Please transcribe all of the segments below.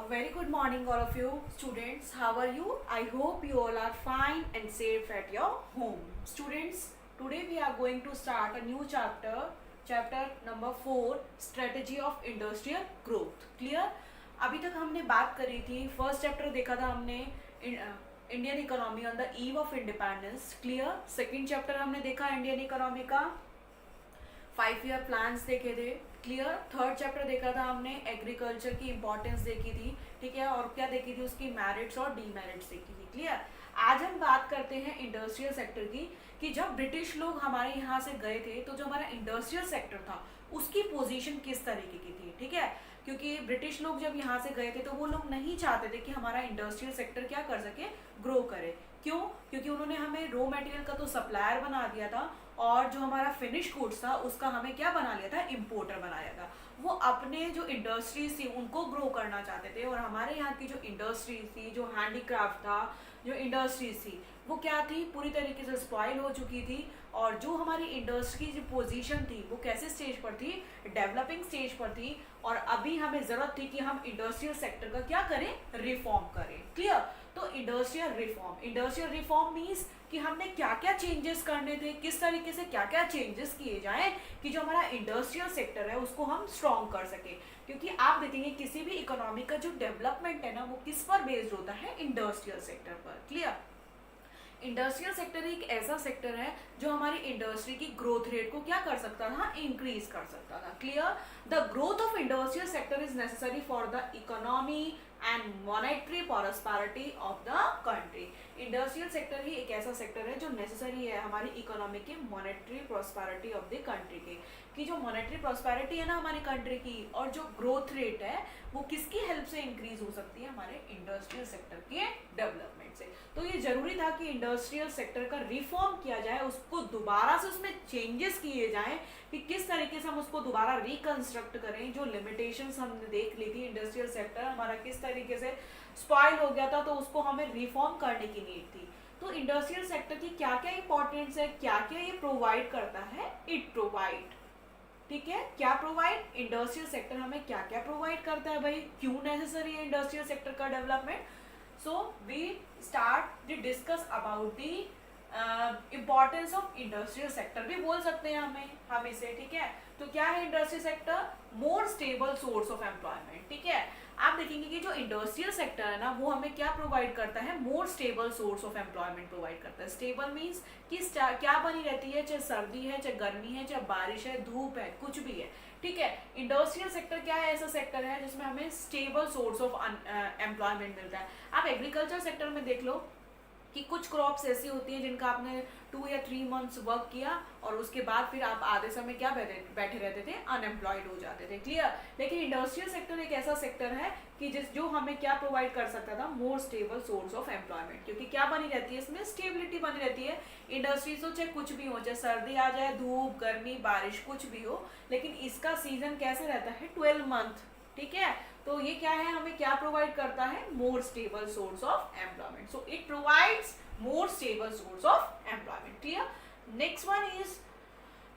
A very good morning, all of you students. How are you? I hope you all are fine and safe at your home. Students, today we are going to start a new chapter number 4, strategy of industrial growth. Clear? अभी तक हमने बात करी थी, first chapter देखा था हमने Indian economy on the eve of independence. Clear? Second chapter हमने देखा इंडियन इकोनॉमी का 5 ईयर प्लान्स देखे थे. क्लियर? थर्ड चैप्टर देखा था हमने एग्रीकल्चर की इंपॉर्टेंस देखी थी. ठीक है, और क्या देखी थी, उसकी मेरिट्स और डीमेरिट्स देखी थी. क्लियर? आज हम बात करते हैं इंडस्ट्रियल सेक्टर की, कि जब ब्रिटिश लोग हमारे यहाँ से गए थे तो जो हमारा इंडस्ट्रियल सेक्टर था उसकी पोजीशन किस तरीके की थी. ठीक है, क्योंकि ब्रिटिश लोग जब यहाँ से गए थे तो वो लोग नहीं चाहते थे कि हमारा इंडस्ट्रियल सेक्टर क्या कर सके, ग्रो करे. क्यों? क्योंकि उन्होंने हमें रॉ मटेरियल का तो सप्लायर बना दिया था, और जो हमारा फिनिश गुड्स था उसका हमें क्या बना लिया था, इम्पोर्टर बनाया था. वो अपने जो इंडस्ट्रीज थी उनको ग्रो करना चाहते थे, और हमारे यहाँ की जो इंडस्ट्रीज थी, जो हैंडीक्राफ्ट था, जो इंडस्ट्रीज थी, वो क्या थी, पूरी तरीके से स्पॉइल हो चुकी थी. और जो हमारी इंडस्ट्री की पोजीशन थी वो कैसे स्टेज पर थी, डेवलपिंग स्टेज पर थी. और अभी हमें ज़रूरत थी कि हम इंडस्ट्रियल सेक्टर का क्या करें, रिफॉर्म करें. क्लियर? तो इंडस्ट्रियल रिफॉर्म मीन्स कि हमने क्या क्या चेंजेस करने थे, किस तरीके से क्या क्या चेंजेस किए जाएं कि जो हमारा इंडस्ट्रियल सेक्टर है उसको हम स्ट्रॉन्ग कर सके. क्योंकि आप देखेंगे किसी भी इकोनॉमी का जो डेवलपमेंट है ना, वो किस पर बेस्ड होता है, इंडस्ट्रियल सेक्टर पर. क्लियर? इंडस्ट्रियल सेक्टर एक ऐसा सेक्टर है जो हमारी इंडस्ट्री की ग्रोथ रेट को क्या कर सकता था, इंक्रीज कर सकता था. Clear? The growth of industrial sector is necessary for the economy and monetary prosperity of the country. Industrial sector ही एक ऐसा सेक्टर है जो नेसेसरी है हमारी इकोनॉमी की monetary prosperity of the country के. कि जो मॉनेटरी प्रॉस्पेरिटी है ना हमारी कंट्री की, और जो ग्रोथ रेट है वो किसकी हेल्प से इंक्रीज हो सकती है, हमारे इंडस्ट्रियल सेक्टर के डेवलपमेंट से. तो ये जरूरी था कि इंडस्ट्रियल सेक्टर का रिफॉर्म किया जाए, उसको दोबारा से उसमें चेंजेस किए जाएं कि किस तरीके से हम उसको दोबारा रिकंस्ट्रक्ट करें. जो लिमिटेशंस हमने देख ली थी, इंडस्ट्रियल सेक्टर हमारा किस तरीके से स्पॉइल हो गया था, तो उसको हमें रिफॉर्म करने की नीड थी. तो इंडस्ट्रियल सेक्टर की क्या क्या इंपॉर्टेंस है, क्या क्या ये प्रोवाइड करता है, इट प्रोवाइड. ठीक है, क्या प्रोवाइड, इंडस्ट्रियल सेक्टर हमें क्या क्या प्रोवाइड करता है भाई, क्यों नेसेसरी है इंडस्ट्रियल सेक्टर का development. So we start the discuss about the importance of industrial sector भी बोल सकते हैं हम इसे. ठीक है, तो क्या है industrial sector, more stable source of employment. ठीक है, आप देखेंगे कि जो इंडस्ट्रियल सेक्टर है ना वो हमें क्या प्रोवाइड करता है, more stable source of employment provide करता है. स्टेबल मीन्स कि क्या बनी रहती है, चाहे सर्दी है, चाहे गर्मी है, चाहे बारिश है, धूप है, कुछ भी है. ठीक है, इंडस्ट्रियल सेक्टर क्या है, ऐसा सेक्टर है जिसमें हमें स्टेबल सोर्स ऑफ एम्प्लॉयमेंट मिलता है. आप एग्रीकल्चर सेक्टर में देख लो कि कुछ क्रॉप्स ऐसी होती हैं जिनका आपने 2 या 3 मंथ्स वर्क किया और उसके बाद फिर आप आधे समय क्या बैठे रहते थे, अनएम्प्लॉयड हो जाते थे. क्लियर? लेकिन इंडस्ट्रियल सेक्टर एक ऐसा सेक्टर है कि जो हमें क्या प्रोवाइड कर सकता था, मोर स्टेबल सोर्स ऑफ एम्प्लॉयमेंट. क्योंकि क्या बनी रहती है, इसमें स्टेबिलिटी बनी रहती है. इंडस्ट्रीज हो चाहे कुछ भी हो, चाहे सर्दी आ जाए, धूप, गर्मी, बारिश, कुछ भी हो, लेकिन इसका सीजन कैसे रहता है, 12 मंथ. ठीक है, तो ये क्या है, हमें क्या प्रोवाइड करता है, more stable source of employment. So it provides more stable source of employment. Clear? Next one is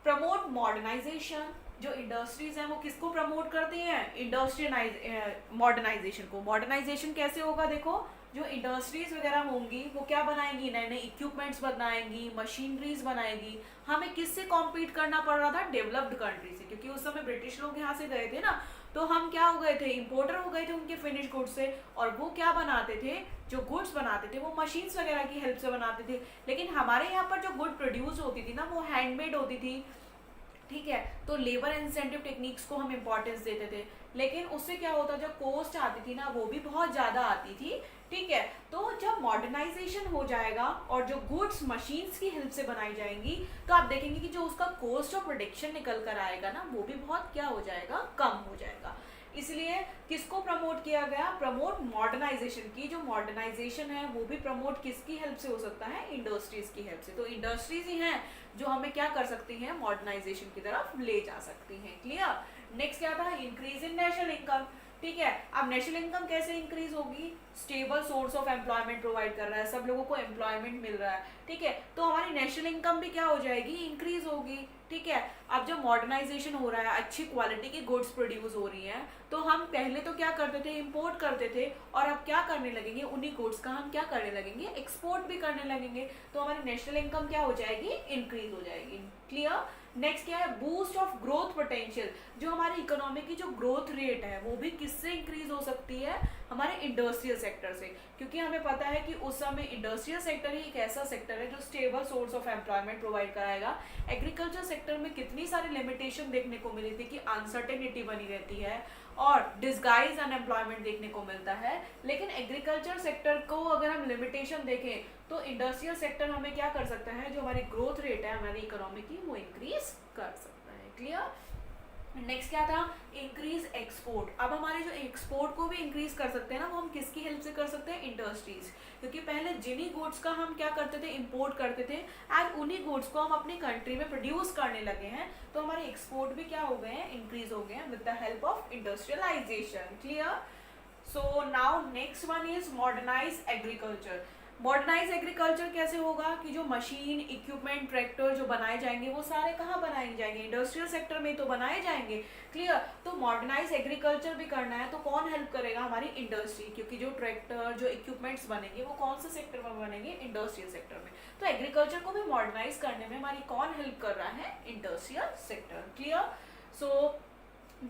promote modernization. जो इंडस्ट्रीज हैं वो किसको प्रमोट करती हैं, इंडस्ट्रियलाइज मॉडर्नाइजेशन को. मॉडर्नाइजेशन कैसे होगा, देखो जो इंडस्ट्रीज वगैरह होंगी वो क्या बनाएंगी, नए नए इक्विपमेंट्स बनाएंगी, मशीनरीज बनाएंगी. हमें किससे कॉम्पीट करना पड़ रहा था, डेवलप्ड कंट्री से. क्योंकि उस समय ब्रिटिश लोग यहाँ से गए थे ना, तो हम क्या हो गए थे, इंपोर्टर हो गए थे उनके फिनिश गुड्स से. और वो क्या बनाते थे, जो गुड्स बनाते थे वो मशीन्स वगैरह की हेल्प से बनाते थे. लेकिन हमारे यहाँ पर जो गुड प्रोड्यूस होती थी ना वो हैंडमेड होती थी. ठीक है, तो लेबर इंसेंटिव टेक्निक्स को हम इंपॉर्टेंस देते थे. लेकिन उससे क्या होता, जो कॉस्ट आती थी ना वो भी बहुत ज़्यादा आती थी. ठीक है, तो जब मॉडर्नाइजेशन हो जाएगा और जो गुड्स मशीन्स की हेल्प से बनाई जाएंगी, तो आप देखेंगे कि जो उसका कॉस्ट ऑफ प्रोडक्शन निकल कर आएगा ना वो भी बहुत क्या हो जाएगा, कम हो जाएगा. इसलिए किसको प्रमोट किया गया, प्रमोट मॉडर्नाइजेशन की. जो मॉडर्नाइजेशन है वो भी प्रमोट किसकी हेल्प से हो सकता है, इंडस्ट्रीज की हेल्प से. तो इंडस्ट्रीज ही हैं जो हमें क्या कर सकती हैं, मॉडर्नाइजेशन की तरफ ले जा सकती हैं. क्लियर? नेक्स्ट क्या था, इंक्रीज इन नेशनल इनकम. ठीक है, अब नेशनल इनकम कैसे इंक्रीज होगी, stable source of employment provide कर रहा है, सब लोगों को एम्प्लॉयमेंट मिल रहा है. ठीक है, तो हमारी नेशनल इनकम भी क्या हो जाएगी, इंक्रीज होगी. ठीक है। अब जब मॉडर्नाइजेशन हो रहा है, अच्छी क्वालिटी की गुड्स प्रोड्यूस हो रही हैं, तो हम पहले तो क्या करते थे, इंपोर्ट करते थे, और अब क्या करने लगेंगे, उन्हीं गुड्स का हम क्या करने लगेंगे, एक्सपोर्ट भी करने लगेंगे। तो हमारी नेशनल इनकम क्या हो जाएगी, इंक्रीज हो जाएगी। क्लियर। नेक्स्ट क्या है, बूस्ट ऑफ ग्रोथ पोटेंशियल। जो हमारी इकोनॉमी की जो ग्रोथ रेट है वो भी किससे इंक्रीज हो सकती है, हमारे इंडस्ट्रियल सेक्टर से, क्योंकि हमें पता है कि उस समय इंडस्ट्रियल सेक्टर ही एक ऐसा सेक्टर है जो stable source of employment provide कराएगा। एग्रीकल्चर सेक्टर में कितनी सारी लिमिटेशन देखने को मिली थी कि अनसर्टेनिटी बनी रहती है और डिस्गाइज अनएम्प्लॉयमेंट देखने को मिलता है, लेकिन एग्रीकल्चर सेक्टर को अगर हम लिमिटेशन देखें तो इंडस्ट्रियल सेक्टर हमें क्या कर सकता है, जो हमारी ग्रोथ रेट है हमारी इकोनॉमी की वो इंक्रीज कर सकता है। क्लियर। नेक्स्ट क्या था, इंक्रीज एक्सपोर्ट। अब हमारे जो एक्सपोर्ट को भी इंक्रीज कर सकते हैं ना, वो हम किसकी हेल्प से कर सकते हैं, इंडस्ट्रीज। क्योंकि पहले जिन्हीं गुड्स का हम क्या करते थे, इंपोर्ट करते थे, आज उन्हीं गुड्स को हम अपनी कंट्री में प्रोड्यूस करने लगे हैं, तो हमारे एक्सपोर्ट भी क्या हो गए हैं, इंक्रीज हो गए हैं with the help of industrialization. Clear. So now next one is modernize agriculture. Modernize agriculture कैसे होगा कि जो मशीन, इक्विपमेंट, ट्रैक्टर जो बनाए जाएंगे वो सारे कहाँ बनाए जाएंगे, इंडस्ट्रियल सेक्टर में तो बनाए जाएंगे। क्लियर। तो मॉडर्नाइज एग्रीकल्चर भी करना है तो कौन हेल्प करेगा, हमारी इंडस्ट्री, क्योंकि जो ट्रैक्टर, जो इक्विपमेंट्स बनेंगे वो कौन से सेक्टर में बनेंगे, इंडस्ट्रियल सेक्टर में। तो एग्रीकल्चर को भी मॉडर्नाइज करने में हमारी कौन हेल्प कर रहा है, industrial sector. Clear. So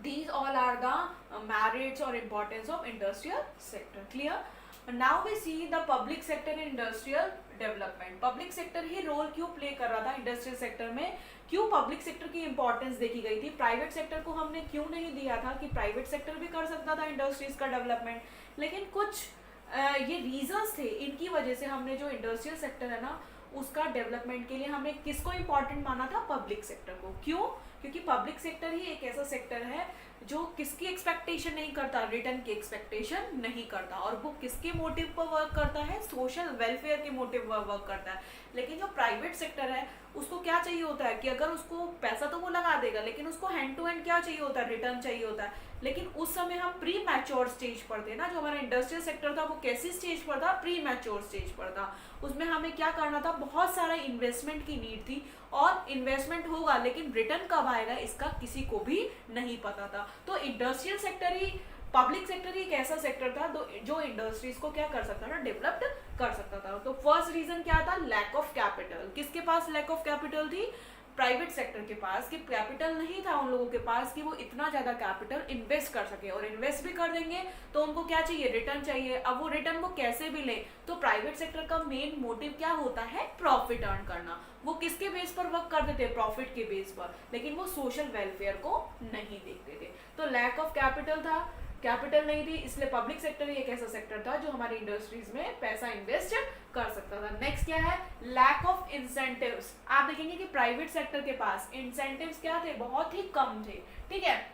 these all are the merits or importance of industrial sector. Clear. Now we see the public sector in industrial development. Public sector he role क्यों प्ले कर रहा था इंडस्ट्रियल सेक्टर में, क्यों public sector की importance देखी गई थी, प्राइवेट सेक्टर को हमने क्यों नहीं दिया था कि प्राइवेट सेक्टर भी कर सकता था इंडस्ट्रीज का डेवलपमेंट। लेकिन कुछ ये रीजंस थे, इनकी वजह से हमने जो इंडस्ट्रियल सेक्टर है ना उसका डेवलपमेंट के लिए हमने किसको इंपॉर्टेंट माना था, पब्लिक सेक्टर को। क्यों, क्योंकि पब्लिक सेक्टर ही एक ऐसा सेक्टर है जो किसकी एक्सपेक्टेशन नहीं करता, रिटर्न की एक्सपेक्टेशन नहीं करता, और वो किसके मोटिव पर वर्क करता है, सोशल वेलफेयर के मोटिव पर वर्क करता है। लेकिन जो प्राइवेट सेक्टर है उसको क्या चाहिए होता है कि अगर उसको पैसा तो वो लगा देगा, लेकिन उसको हैंड टू हैंड क्या चाहिए होता है, रिटर्न चाहिए होता है। लेकिन उस समय हम प्री मैच्योर स्टेज पर थे ना, जो हमारा इंडस्ट्रियल सेक्टर था वो कैसी स्टेज पर था, प्री मैच्योर स्टेज पर था। उसमें हमें क्या करना था, बहुत सारा इन्वेस्टमेंट की नीड थी, और इन्वेस्टमेंट होगा लेकिन रिटर्न कब आएगा इसका किसी को भी नहीं पता था। तो इंडस्ट्रियल सेक्टर ही, पब्लिक सेक्टर ही एक ऐसा सेक्टर था जो इंडस्ट्रीज को क्या कर सकता था, डेवलप्ड कर सकता था। तो फर्स्ट रीजन क्या था, लैक ऑफ कैपिटल। किसके पास लैक ऑफ कैपिटल थी, प्राइवेट सेक्टर के पास, कि कैपिटल नहीं था उन लोगों के पास कि वो इतना ज्यादा कैपिटल इन्वेस्ट कर सके, और इन्वेस्ट भी कर देंगे तो उनको क्या चाहिए, रिटर्न चाहिए। अब वो रिटर्न वो कैसे भी ले, तो प्राइवेट सेक्टर का मेन मोटिव क्या होता है, प्रॉफिट अर्न करना। वो किसके बेस पर वर्क करते थे, प्रॉफिट के बेस पर, लेकिन वो सोशल वेलफेयर को नहीं देखते थे। तो लैक ऑफ कैपिटल था, कैपिटल नहीं थी, इसलिए पब्लिक सेक्टर ही एक ऐसा सेक्टर था जो हमारी इंडस्ट्रीज में पैसा इन्वेस्ट कर सकता था। नेक्स्ट क्या है, लैक ऑफ इंसेंटिव्स। आप देखेंगे कि प्राइवेट सेक्टर के पास इंसेंटिव्स क्या थे, बहुत ही कम थे। ठीक है,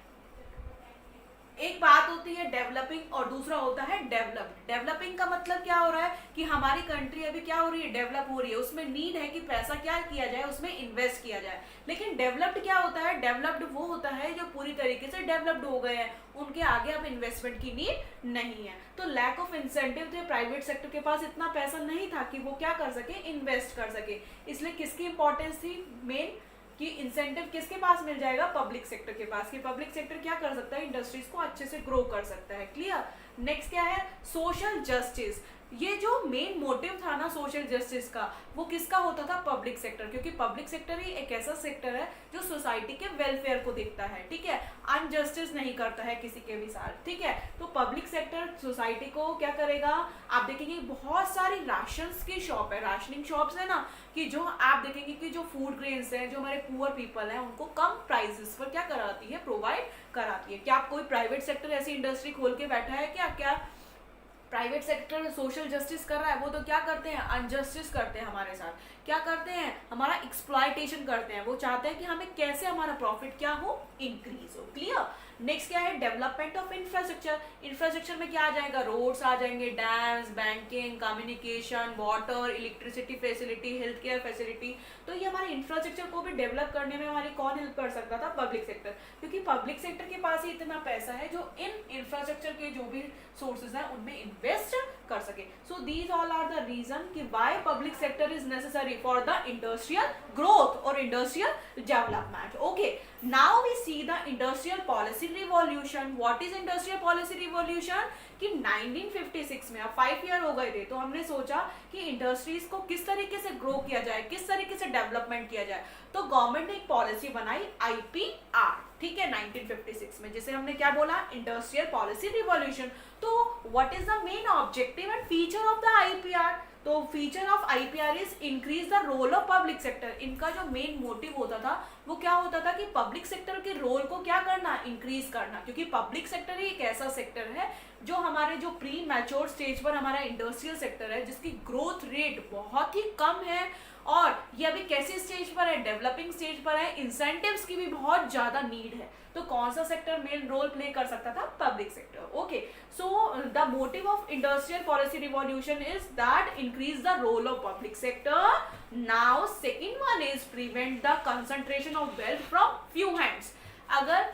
एक बात होती है डेवलपिंग और दूसरा होता है डेवलप्ड। डेवलपिंग का मतलब क्या हो रहा है कि हमारी कंट्री अभी क्या हो रही है, डेवलप हो रही है, उसमें नीड है कि पैसा क्या किया जाए, उसमें इन्वेस्ट किया जाए। लेकिन डेवलप्ड क्या होता है, डेवलप्ड वो होता है जो पूरी तरीके से डेवलप्ड हो गए हैं, उनके आगे अब इन्वेस्टमेंट की नीड नहीं है। तो लैक ऑफ इंसेंटिव थे, प्राइवेट सेक्टर के पास इतना पैसा नहीं था कि वो क्या कर सके, इन्वेस्ट कर सके। इसलिए किसकी इंपॉर्टेंस थी मेन, कि इंसेंटिव किसके पास मिल जाएगा, पब्लिक सेक्टर के पास, कि पब्लिक सेक्टर क्या कर सकता है, इंडस्ट्रीज को अच्छे से ग्रो कर सकता है। क्लियर। नेक्स्ट क्या है, सोशल जस्टिस। ये जो मेन मोटिव था ना सोशल जस्टिस का, वो किसका होता था, पब्लिक सेक्टर, क्योंकि पब्लिक सेक्टर ही एक ऐसा सेक्टर है जो सोसाइटी के वेलफेयर को देखता है। ठीक है, अनजस्टिस नहीं करता है किसी के भी साथ। ठीक है, तो पब्लिक सेक्टर सोसाइटी को क्या करेगा, आप देखेंगे बहुत सारी राशंस की शॉप है, राशनिंग शॉप्स है ना, कि जो आप देखेंगे कि जो फूड ग्रेन्स हैं, जो हमारे पुअर पीपल हैं, उनको कम प्राइसेस पर क्या कराती है, प्रोवाइड कराती है। क्या आप कोई प्राइवेट सेक्टर ऐसी इंडस्ट्री खोल के बैठा है क्या प्राइवेट सेक्टर सोशल जस्टिस कर रहा है, वो तो क्या करते हैं, अनजस्टिस करते हैं हमारे साथ, क्या करते हैं, हमारा एक्सप्लॉयटेशन करते हैं। वो चाहते हैं कि हमें कैसे हमारा प्रॉफिट क्या हो, इंक्रीज हो। क्लियर। नेक्स्ट क्या है, डेवलपमेंट ऑफ इंफ्रास्ट्रक्चर। इंफ्रास्ट्रक्चर में क्या आ जाएगा, रोड्स आ जाएंगे, dams, banking, communication, water, electricity facility, health care facility. तो ये हमारे इंफ्रास्ट्रक्चर को भी डेवलप करने में हमारी कौन हेल्प कर सकता था, पब्लिक सेक्टर, क्योंकि पब्लिक सेक्टर के पास ही इतना पैसा है जो इन इंफ्रास्ट्रक्चर के जो भी सोर्सेज हैं उनमें इन्वेस्ट कर सके. So these all are the reason कि why public sector is necessary for the industrial growth or industrial development. Okay, now we see the industrial policy revolution. What is industrial policy revolution? कि 1956 में, अब 5 year हो गए थे, तो हमने सोचा कि इंडस्ट्रीज को किस तरीके से ग्रो किया जाए, किस तरीके से डेवलपमेंट किया जाए. तो गवर्नमेंट ने एक पॉलिसी बनाई IPR, ठीक है, 1956 में, जिसे हमने क्या बोला, इंडस्ट्रियल पॉलिसी रिवॉल्यूशन. तो what is the main objective and feature of the IPR? तो feature of IPR is increase the role of public sector. इनका जो मेन मोटिव होता था वो क्या होता था कि पब्लिक सेक्टर के रोल को क्या करना, इंक्रीज करना, क्योंकि पब्लिक सेक्टर ही एक ऐसा सेक्टर है जो हमारे जो प्री मैच्योर स्टेज पर हमारा इंडस्ट्रियल सेक्टर है, जिसकी ग्रोथ रेट बहुत ही कम है और ये अभी कैसे स्टेज पर है, डेवलपिंग स्टेज पर है, इंसेंटिव्स की भी बहुत ज्यादा नीड है. तो कौन सा सेक्टर मेन रोल प्ले कर सकता था, public sector. Okay, so the motive of industrial policy revolution is that increase the role of public sector. Now second one is prevent the concentration of wealth from few hands. अगर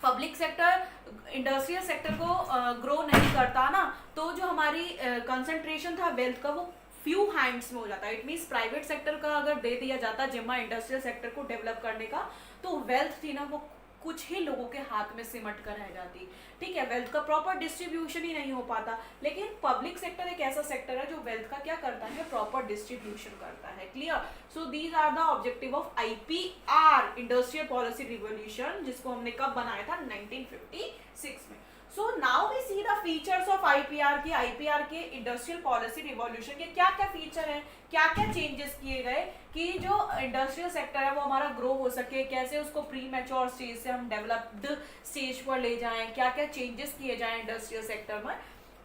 public sector industrial sector को grow नहीं करता ना, तो जो हमारी concentration था wealth का वो फ्यू हैंड्स में हो जाता है. इट मीन्स प्राइवेट सेक्टर का अगर दे दिया जाता जिम्मा इंडस्ट्रियल सेक्टर को डेवलप करने का, तो वेल्थ थी ना वो कुछ ही लोगों के हाथ में सिमट कर रह जाती. ठीक है, वेल्थ का प्रॉपर डिस्ट्रीब्यूशन ही नहीं हो पाता. लेकिन पब्लिक सेक्टर एक ऐसा सेक्टर है जो वेल्थ का क्या करता है, प्रॉपर डिस्ट्रीब्यूशन करता है. Clear? So these are the objective of IPR, industrial policy revolution, जिसको हमने कब बनाया था, 1956 में. So now we see the features of IPR की. IPR के इंडस्ट्रियल पॉलिसी रिवॉल्यूशन के क्या क्या फीचर हैं, क्या क्या चेंजेस किए गए कि जो इंडस्ट्रियल सेक्टर है वो हमारा ग्रो हो सके, कैसे उसको प्री मैच्योर स्टेज से हम डेवलप्ड स्टेज पर ले जाएं, क्या क्या चेंजेस किए जाएं इंडस्ट्रियल सेक्टर में.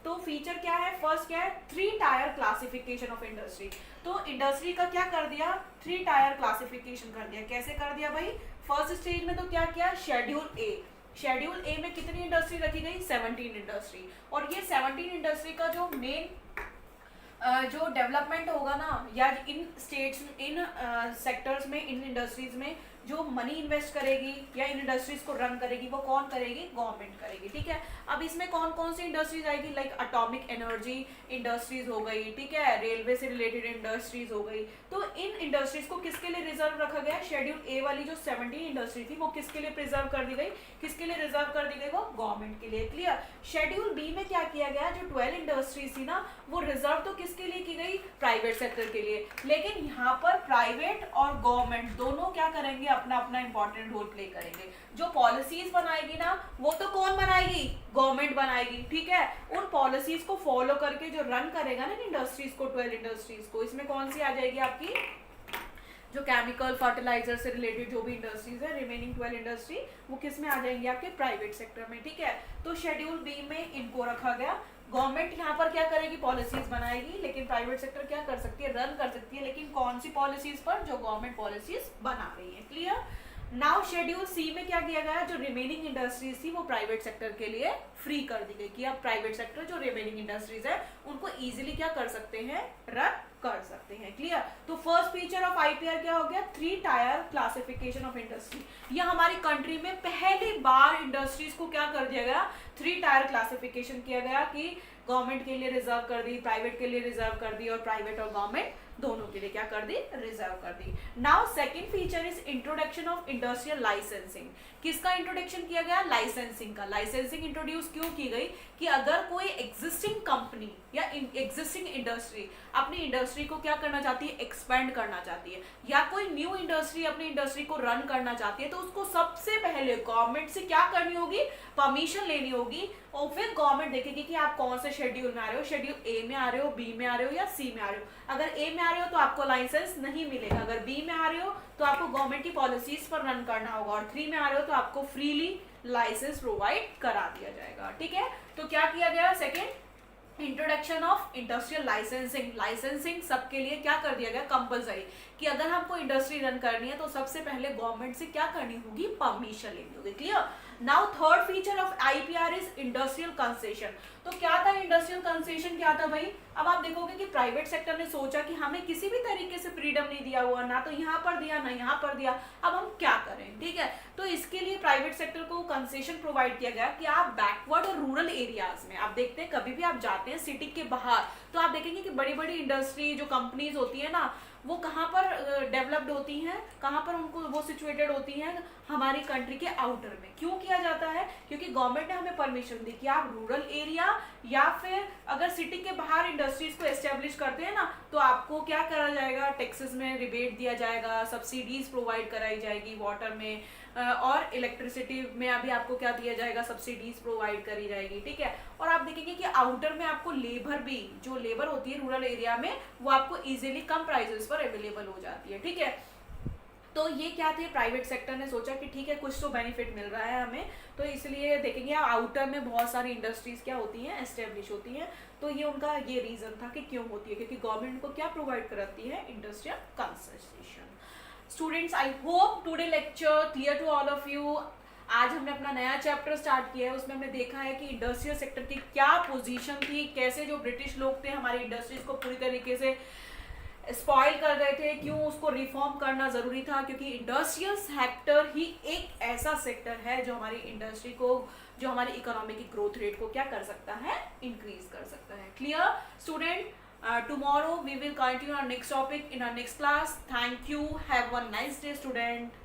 तो फीचर क्या है, फर्स्ट क्या है, 3 टायर क्लासिफिकेशन ऑफ इंडस्ट्री. तो इंडस्ट्री का क्या कर दिया, 3 टायर क्लासिफिकेशन कर दिया. कैसे कर दिया भाई, फर्स्ट स्टेज में तो क्या किया, शेड्यूल ए. शेड्यूल ए में कितनी इंडस्ट्री रखी गई, 17 इंडस्ट्री. और ये 17 इंडस्ट्री का जो मेन जो डेवलपमेंट होगा ना, या इन स्टेट्स, इन सेक्टर्स में, इन इंडस्ट्रीज में जो मनी इन्वेस्ट करेगी या इन इंडस्ट्रीज को रन करेगी, वो कौन करेगी, गवर्नमेंट करेगी. ठीक है, अब इसमें कौन कौन सी इंडस्ट्रीज आएगी, लाइक एटॉमिक एनर्जी इंडस्ट्रीज हो गई, ठीक है, रेलवे से रिलेटेड इंडस्ट्रीज हो गई. तो इन इंडस्ट्रीज को किसके लिए रिजर्व रखा गया, शेड्यूल ए वाली जो 17 इंडस्ट्री थी वो किसके लिए प्रिजर्व कर दी गई, किसके लिए रिजर्व कर दी गई, वो गवर्नमेंट के लिए. क्लियर? शेड्यूल बी में क्या किया गया, जो 12 इंडस्ट्रीज थी ना वो रिजर्व तो किसके लिए की गई, प्राइवेट सेक्टर के लिए. लेकिन यहाँ पर प्राइवेट और गवर्नमेंट दोनों क्या करेंगे, अपना अपना इंपॉर्टेंट रोल प्ले करेंगे. जो पॉलिसीज बनाएगी ना वो तो कौन बनाएगी, गवर्नमेंट बनाएगी. ठीक है, उन पॉलिसीज को फॉलो करके जो रन करेगा ना इंडस्ट्रीज को, 12 इंडस्ट्रीज को, इसमें कौन सी आ जाएगी आपकी, जो केमिकल फर्टिलाइजर से रिलेटेड जो भी इंडस्ट्रीज है, रिमेनिंग 12 इंडस्ट्री, वो किस में आ जाएंगे, आपके प्राइवेट सेक्टर में. ठीक है, तो शेड्यूल बी में इनको रखा गया. गवर्नमेंट यहाँ पर क्या करेगी, पॉलिसीज बनाएगी, लेकिन प्राइवेट सेक्टर क्या कर सकती है, रन कर सकती है, लेकिन कौन सी पॉलिसीज पर, जो गवर्नमेंट पॉलिसीज बना रही है. क्लियर? नाउ शेड्यूल सी में क्या किया गया, जो रिमेनिंग इंडस्ट्रीज थी वो प्राइवेट सेक्टर के लिए फ्री कर दी गई कि अब प्राइवेट सेक्टर जो रिमेनिंग इंडस्ट्रीज है उनको इजीली क्या कर सकते हैं, रन कर सकते हैं. क्लियर? तो फर्स्ट फीचर ऑफ IPR क्या हो गया, 3 टायर क्लासिफिकेशन ऑफ इंडस्ट्री. ये हमारी कंट्री में पहली बार इंडस्ट्रीज को क्या कर दिया गया, 3 टायर क्लासिफिकेशन किया गया कि गवर्नमेंट के लिए रिजर्व कर दी, प्राइवेट के लिए रिजर्व कर दी, और प्राइवेट और गवर्नमेंट दोनों के लिए क्या कर दी, रिजर्व कर दी. Now second feature is introduction of industrial licensing. किसका इंट्रोडक्शन किया गया, लाइसेंसिंग का. लाइसेंसिंग इंट्रोड्यूस क्यों की गई कि अगर कोई एग्जिस्टिंग कंपनी या एग्जिस्टिंग इंडस्ट्री अपनी इंडस्ट्री को क्या करना चाहती है, एक्सपेंड करना चाहती है, या कोई न्यू इंडस्ट्री अपनी इंडस्ट्री को रन करना चाहती है, तो उसको सबसे पहले गवर्नमेंट से क्या करनी होगी, परमिशन लेनी होगी. और फिर गवर्नमेंट देखेगी कि आप कौन से शेड्यूल में आ रहे हो, शेड्यूल ए में आ रहे हो, बी में आ रहे हो या सी में आ रहे हो. अगर ए में आ रहे हो तो आपको लाइसेंस नहीं मिलेगा, अगर बी में आ रहे हो तो आपको गवर्नमेंट की पॉलिसीज पर रन करना होगा, और 3 में आ रहे हो तो आपको फ्रीली लाइसेंस प्रोवाइड करा दिया जाएगा. ठीक है, तो क्या किया गया, second, introduction of industrial licensing. Licensing सबके लिए क्या कर दिया गया, कंपलसरी, कि अगर हमको इंडस्ट्री रन करनी है तो सबसे पहले गवर्नमेंट से क्या करनी होगी, परमिशन लेनी होगी. Clear? Now third feature of IPR is industrial concession. तो क्या था इंडस्ट्रियल कंसेशन, क्या था भाई, अब आप देखोगे कि प्राइवेट सेक्टर ने सोचा कि हमें किसी भी तरीके से फ्रीडम नहीं दिया हुआ, ना तो यहाँ पर दिया ना यहाँ पर दिया, अब हम क्या करें. ठीक है, तो इसके लिए प्राइवेट सेक्टर को कंसेशन प्रोवाइड किया गया कि आप बैकवर्ड और रूरल रूरल एरियाज में। आप देखते हैं कभी भी आप जाते हैं सिटी के बाहर तो आप देखेंगे कि बड़ी बड़ी इंडस्ट्री जो कंपनीज होती है ना वो कहाँ पर डेवलप्ड होती हैं, कहाँ पर उनको वो सिचुएटेड होती हैं, हमारी कंट्री के आउटर में। क्यों किया जाता है? क्योंकि गवर्नमेंट ने हमें परमिशन दी कि आप रूरल एरिया या फिर अगर सिटी के बाहर इंडस्ट्रीज को एस्टेब्लिश करते हैं ना तो आपको क्या करा जाएगा, टैक्सेस में रिबेट दिया जाएगा, सब्सिडीज प्रोवाइड कराई जाएगी, वाटर में और इलेक्ट्रिसिटी में अभी आपको क्या दिया जाएगा, सब्सिडीज प्रोवाइड करी जाएगी, ठीक है। और आप देखेंगे कि आउटर में आपको लेबर भी, जो लेबर होती है रूरल एरिया में, वो आपको इजीली कम प्राइसेस पर अवेलेबल हो जाती है, ठीक है। तो ये क्या थे, प्राइवेट सेक्टर ने सोचा कि ठीक है कुछ तो बेनिफिट मिल रहा है हमें, तो इसलिए देखेंगे आउटर में बहुत सारी इंडस्ट्रीज क्या होती हैं, एस्टेब्लिश होती हैं। तो ये उनका ये रीजन था कि क्यों होती है, क्योंकि गवर्नमेंट को क्या प्रोवाइड कराती है, industrial concession. Students, I hope today lecture clear to all of you. आज हमने अपना नया चैप्टर स्टार्ट किया है, उसमें हमने देखा है कि इंडस्ट्रियल सेक्टर की क्या पोजीशन थी, कैसे जो ब्रिटिश लोग थे हमारी इंडस्ट्रीज को पूरी तरीके से स्पॉइल कर गए थे, क्यों उसको रिफॉर्म करना जरूरी था, क्योंकि इंडस्ट्रियल सेक्टर ही एक ऐसा सेक्टर है जो हमारी इंडस्ट्री को, जो हमारी इकोनॉमी की ग्रोथ रेट को क्या कर सकता है, इंक्रीज कर सकता है। Clear student? Tomorrow we will continue our next topic in our next class. Thank you. Have a nice day, student.